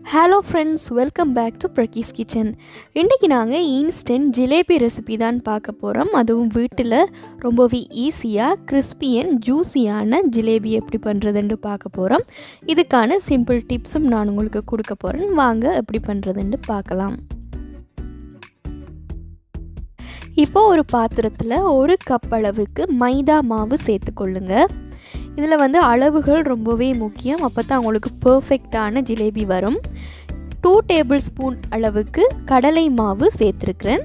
Hello friends, welcome back to Prakis Kitchen. இன்றைக்கி நாங்கள் instant jalebi recipe தான் பார்க்க போகிறோம். அதுவும் வீட்டில் ரொம்பவே ஈஸியாக கிறிஸ்பி அண்ட் ஜூஸியான ஜிலேபி எப்படி பண்ணுறதுன்னு பார்க்க போகிறோம். இதுக்கான சிம்பிள் டிப்ஸும் நான் உங்களுக்கு கொடுக்க போகிறேன். வாங்க எப்படி பண்ணுறதுன்னு பார்க்கலாம். இப்போ ஒரு பாத்திரத்தில் 1 கப் அளவுக்கு மைதா மாவு சேர்த்துக்கொள்ளுங்க. இதில் அளவுகள் ரொம்பவே முக்கியம். அப்போ தான் உங்களுக்கு பர்ஃபெக்டான ஜிலேபி வரும். 2 டேபிள் ஸ்பூன் அளவுக்கு கடலை மாவு சேர்த்துருக்கிறேன்.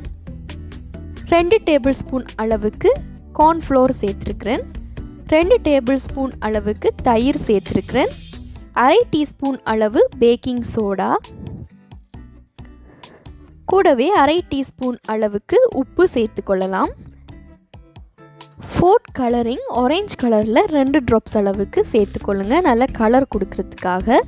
2 டேபிள் ஸ்பூன் அளவுக்கு கார்ன்ஃப்ளோர் சேர்த்துருக்கிறேன். 2 டேபிள் ஸ்பூன் அளவுக்கு தயிர் சேர்த்துருக்கிறேன். 1/2 டீஸ்பூன் அளவு பேக்கிங் சோடா, கூடவே 1/2 டீஸ்பூன் அளவுக்கு உப்பு சேர்த்துக்கொள்ளலாம். ஃபுட் கலரிங் ஆரஞ்சு கலரில் 2 ட்ராப்ஸ் அளவுக்கு சேர்த்துக்கொள்ளுங்க, நல்ல கலர் கொடுக்கறதுக்காக.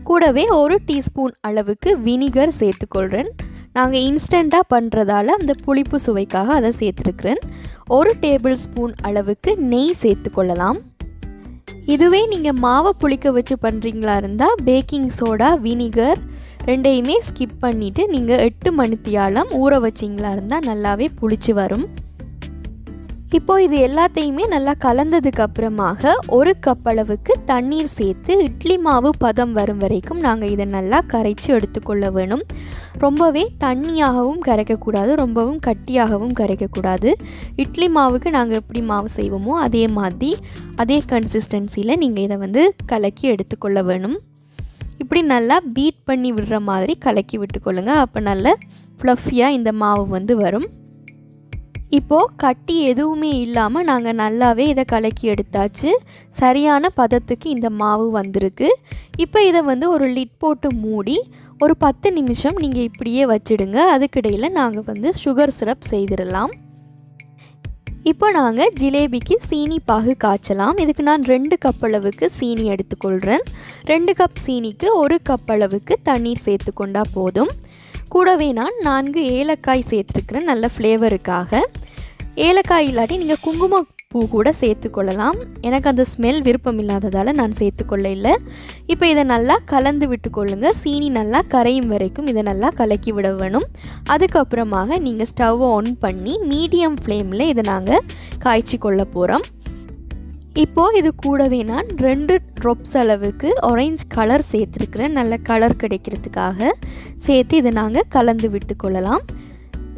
கூடவே 1 டீஸ்பூன் அளவுக்கு வினிகர் சேர்த்துக்கொள்கிறேன். நாங்கள் இன்ஸ்டண்ட்டாக பண்ணுறதால அந்த புளிப்பு சுவைக்காக அதை சேர்த்துருக்கிறேன். 1 டேபிள் ஸ்பூன் அளவுக்கு நெய் சேர்த்துக்கொள்ளலாம். இதுவே நீங்கள் மாவை புளிக்க வச்சு பண்ணுறீங்களா இருந்தால் பேக்கிங் சோடா, வினிகர் ரெண்டையுமே ஸ்கிப் பண்ணிவிட்டு நீங்கள் 8 மணித்தியாலம் ஊற வச்சிங்களா இருந்தால் நல்லாவே புளிச்சு வரும். இப்போது இது எல்லாத்தையுமே நல்லா கலந்ததுக்கு அப்புறமாக 1 கப் அளவுக்கு தண்ணீர் சேர்த்து இட்லி மாவு பதம் வரும் வரைக்கும் நாங்கள் இதை நல்லா கரைச்சி எடுத்துக்கொள்ள வேணும். ரொம்பவே தண்ணியாகவும் கரைக்கக்கூடாது, ரொம்பவும் கட்டியாகவும் கரைக்கக்கூடாது. இட்லி மாவுக்கு நாங்கள் எப்படி மாவு செய்வோமோ அதே மாதிரி அதே கன்சிஸ்டன்சியில் நீங்கள் இதை கலக்கி எடுத்துக்கொள்ள வேணும். இப்படி நல்லா பீட் பண்ணி விடுற மாதிரி கலக்கி விட்டுக்கொள்ளுங்க. அப்போ நல்ல ஃப்ளஃபியாக இந்த மாவு வரும். இப்போது கட்டி எதுவுமே இல்லாமல் நாங்கள் நல்லாவே இதை கலக்கி எடுத்தாச்சு. சரியான பதத்துக்கு இந்த மாவு வந்திருக்கு. இப்போ இதை ஒரு லிட் போட்டு மூடி ஒரு 10 நிமிஷம் நீங்கள் இப்படியே வச்சிடுங்க. அதுக்கிடையில் நாங்கள் சுகர் சிரப் செய்திடலாம். இப்போ நாங்கள் ஜிலேபிக்கு சீனி பாகு காய்ச்சலாம். இதுக்கு நான் 2 கப் அளவுக்கு சீனி எடுத்துக்கொள்கிறேன். 2 கப் சீனிக்கு 1 கப் அளவுக்கு தண்ணீர் சேர்த்துக்கொண்டா போதும். கூடவே நான் 4 ஏலக்காய் சேர்த்துருக்கிறேன், நல்ல ஃப்ளேவருக்காக. ஏலக்காய் இல்லாட்டி நீங்கள் குங்குமப்பூ கூட சேர்த்துக்கொள்ளலாம். எனக்கு அந்த ஸ்மெல் விருப்பம் இல்லாததால் நான் சேர்த்துக்கொள்ள இல்லை. இப்போ இதை நல்லா கலந்து விட்டுக்கொள்ளுங்க. சீனி நல்லா கரையும் வரைக்கும் இதை நல்லா கலக்கி விட வேணும். அதுக்கப்புறமாக நீங்கள் ஸ்டவ்வை ஆன் பண்ணி மீடியம் ஃப்ளேமில் இதை நாங்கள் காய்ச்சி கொள்ள போகிறோம். இப்போது இது கூடவே நான் 2 ட்ராப்ஸ் அளவுக்கு ஆரஞ்சு கலர் சேர்த்துருக்கிறேன், நல்ல கலர் கிடைக்கிறதுக்காக. சேர்த்து இதை நாங்கள் கலந்து விட்டு கொள்ளலாம்.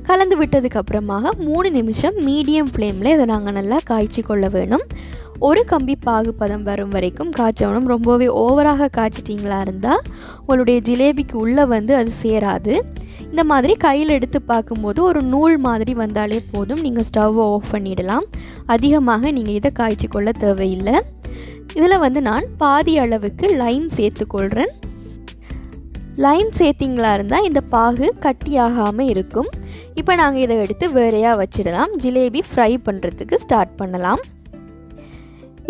கலந்து விட்டதுக்கப்புறமாக 3 நிமிஷம் மீடியம் ஃப்ளேமில் இதை நாங்கள் நல்லா காய்ச்சி கொள்ள வேணும். ஒரு கம்பி பாகு பதம் வரும் வரைக்கும் காய்ச்சணும். ரொம்பவே ஓவராக காய்ச்சிட்டிங்களா இருந்தால் உங்களுடைய ஜிலேபிக்கு உள்ளே அது சேராது. இந்த மாதிரி கையில் எடுத்து பார்க்கும்போது ஒரு நூல் மாதிரி வந்தாலே போதும். நீங்கள் ஸ்டவ்வை ஆஃப் பண்ணிடலாம். அதிகமாக நீங்கள் இதை காய்ச்சி கொள்ள தேவையில்லை. இதில் நான் பாதி அளவுக்கு லைம் சேர்த்துக்கொள்கிறேன். லைம் சேர்த்திங்களா இருந்தால் இந்த பாகு கட்டியாகாமல் இருக்கும். இப்போ நாங்கள் இதை எடுத்து வேறையாக வச்சிடலாம். ஜிலேபி ஃப்ரை பண்ணுறதுக்கு ஸ்டார்ட் பண்ணலாம்.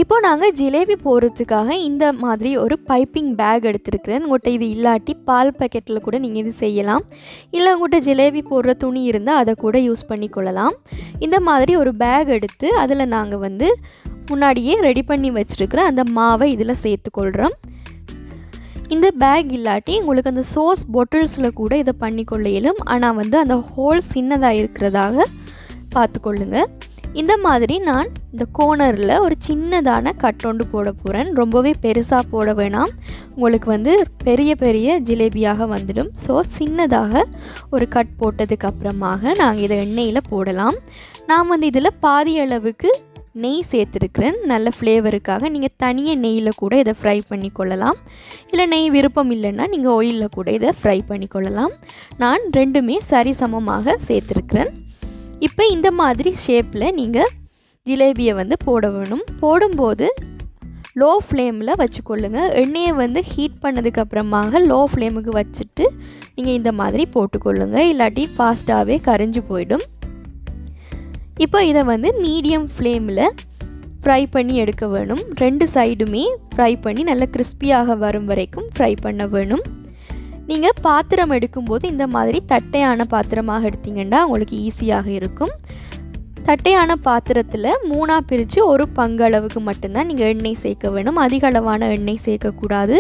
இப்போ நாங்கள் ஜிலேபி போடுறதுக்காக இந்த மாதிரி ஒரு பைப்பிங் பேக் எடுத்துருக்கிறேன். உங்கள்கிட்ட இது இல்லாட்டி பால் பேக்கெட்டில் கூட நீங்கள் இது செய்யலாம். இல்லை உங்கள்கிட்ட ஜிலேபி போடுற துணி இருந்தால் அதை கூட யூஸ் பண்ணிக்கொள்ளலாம். இந்த மாதிரி ஒரு பேக் எடுத்து அதில் நாங்கள் முன்னாடியே ரெடி பண்ணி வச்சுருக்கிற அந்த மாவை இதில் சேர்த்துக்கொள்கிறோம். இந்த பேக் இல்லாட்டி உங்களுக்கு அந்த சோஸ் பாட்டில்ஸில் கூட இதை பண்ணிக்கொள்ள இயலும். ஆனால் அந்த ஹோல் சின்னதாக இருக்கிறதாக பார்த்துக்கொள்ளுங்க. இந்த மாதிரி நான் இந்த கோர்னரில் ஒரு சின்னதான கட் ஒன்று போட போகிறேன். ரொம்பவே பெருசாக போட வேணாம், உங்களுக்கு பெரிய பெரிய ஜிலேபியாக வந்துடும். ஸோ சின்னதாக ஒரு கட் போட்டதுக்கு அப்புறமாக நாங்கள் இதை எண்ணெயில் போடலாம். நான் இதில் பாதி அளவுக்கு நெய் சேர்த்துருக்கிறேன், நல்ல ஃப்ளேவருக்காக. நீங்கள் தனியாக நெய்யில் கூட இதை ஃப்ரை பண்ணி கொள்ளலாம். இல்லை நெய் விருப்பம் இல்லைன்னா நீங்கள் ஆயிலில் கூட இதை ஃப்ரை பண்ணி கொள்ளலாம். நான் ரெண்டுமே சரிசமமாக சேர்த்துருக்கிறேன். இப்போ இந்த மாதிரி ஷேப்பில் நீங்கள் ஜிலேபியை போட வேணும். போடும்போது லோ ஃப்ளேமில் வச்சுக்கொள்ளுங்க. எண்ணெயை ஹீட் பண்ணதுக்கப்புறமாக லோ ஃப்ளேமுக்கு வச்சுட்டு நீங்கள் இந்த மாதிரி போட்டுக்கொள்ளுங்க, இல்லாட்டி ஃபாஸ்ட்டாகவே கரைஞ்சி போயிடும். இப்போ இதை மீடியம் ஃப்ளேமில் ஃப்ரை பண்ணி எடுக்க வேணும். 2 சைடுமே ஃப்ரை பண்ணி நல்லா கிறிஸ்பியாக வரும் வரைக்கும் ஃப்ரை பண்ண வேணும். நீங்கள் பாத்திரம் எடுக்கும்போது இந்த மாதிரி தட்டையான பாத்திரமாக எடுத்தீங்கன்னா உங்களுக்கு ஈஸியாக இருக்கும். தட்டையான பாத்திரத்தில் 3ஆக பிரித்து 1 பங்கு அளவுக்கு மட்டும்தான் நீங்கள் எண்ணெய் சேர்க்க வேணும். அதிக அளவான எண்ணெய் சேர்க்கக்கூடாது.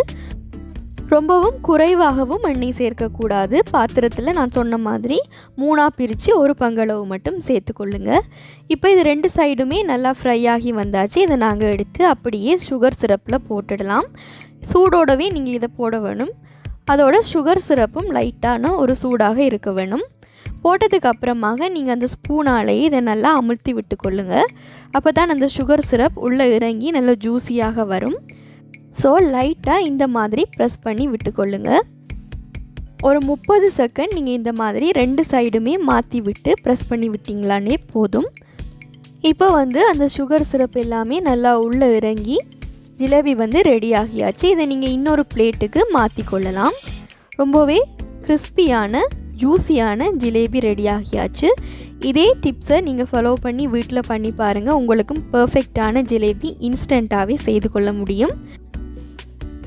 ரொம்பவும் குறைவாகவும் எண்ணெய் சேர்க்கக்கூடாது. பாத்திரத்தில் நான் சொன்ன மாதிரி 3ஆக பிரித்து ஒரு பங்களவு மட்டும் சேர்த்துக்கொள்ளுங்க. இப்போ இது 2 சைடுமே நல்லா ஃப்ரை ஆகி வந்தாச்சு. இதை நாங்கள் எடுத்து அப்படியே சுகர் சிரப்பில் போட்டுடலாம். சூடோடவே நீங்கள் இதை போட வேணும். அதோட சுகர் சிரப்பும் லைட்டான ஒரு சூடாக இருக்க வேணும். போட்டதுக்கு அப்புறமாக நீங்கள் அந்த ஸ்பூனாலேயே இதை நல்லா அமுழ்த்தி விட்டு கொள்ளுங்க. அப்போ தான் அந்த சுகர் சிரப் உள்ளே இறங்கி நல்லா ஜூஸியாக வரும். ஸோ லைட்டாக இந்த மாதிரி ப்ரெஸ் பண்ணி விட்டுக்கொள்ளுங்க. ஒரு 30 செகண்ட் நீங்கள் இந்த மாதிரி 2 சைடுமே மாற்றி விட்டு ப்ரெஸ் பண்ணி விட்டிங்களானே போதும். இப்போ அந்த சுகர் சிரப் எல்லாமே நல்லா உள்ளே இறங்கி ஜிலேபி ரெடி ஆகியாச்சு. இதை நீங்கள் இன்னொரு பிளேட்டுக்கு மாற்றி கொள்ளலாம். ரொம்பவே கிறிஸ்பியான ஜூஸியான ஜிலேபி ரெடி ஆகியாச்சு. இதே டிப்ஸை நீங்கள் ஃபாலோ பண்ணி வீட்டில் பண்ணி பாருங்கள். உங்களுக்கும் பர்ஃபெக்டான ஜிலேபி இன்ஸ்டண்ட்டாகவே செய்து கொள்ள முடியும்.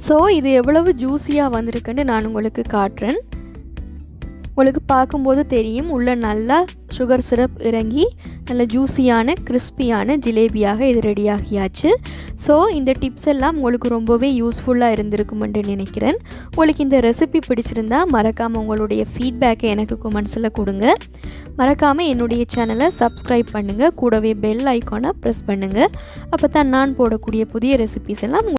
ஸோ இது எவ்வளவு ஜூஸியாக வந்திருக்குன்னு நான் உங்களுக்கு காட்டுறேன். உங்களுக்கு பார்க்கும்போது தெரியும் உள்ளே நல்லா சுகர் சிரப் இறங்கி நல்ல ஜூஸியான கிறிஸ்பியான ஜிலேபியாக இது ரெடி ஆகியாச்சு. ஸோ இந்த டிப்ஸ் எல்லாம் உங்களுக்கு ரொம்பவே யூஸ்ஃபுல்லாக இருந்திருக்குமென்று நினைக்கிறேன். உங்களுக்கு இந்த ரெசிபி பிடிச்சிருந்தா மறக்காமல் உங்களுடைய ஃபீட்பேக்கை எனக்கு கமெண்ட்ஸில் கொடுங்க. மறக்காமல் என்னுடைய சேனலை சப்ஸ்கிரைப் பண்ணுங்கள். கூடவே பெல் ஐக்கானை ப்ரெஸ் பண்ணுங்கள். அப்போ தான் நான் போடக்கூடிய புதிய ரெசிபிஸ் எல்லாம்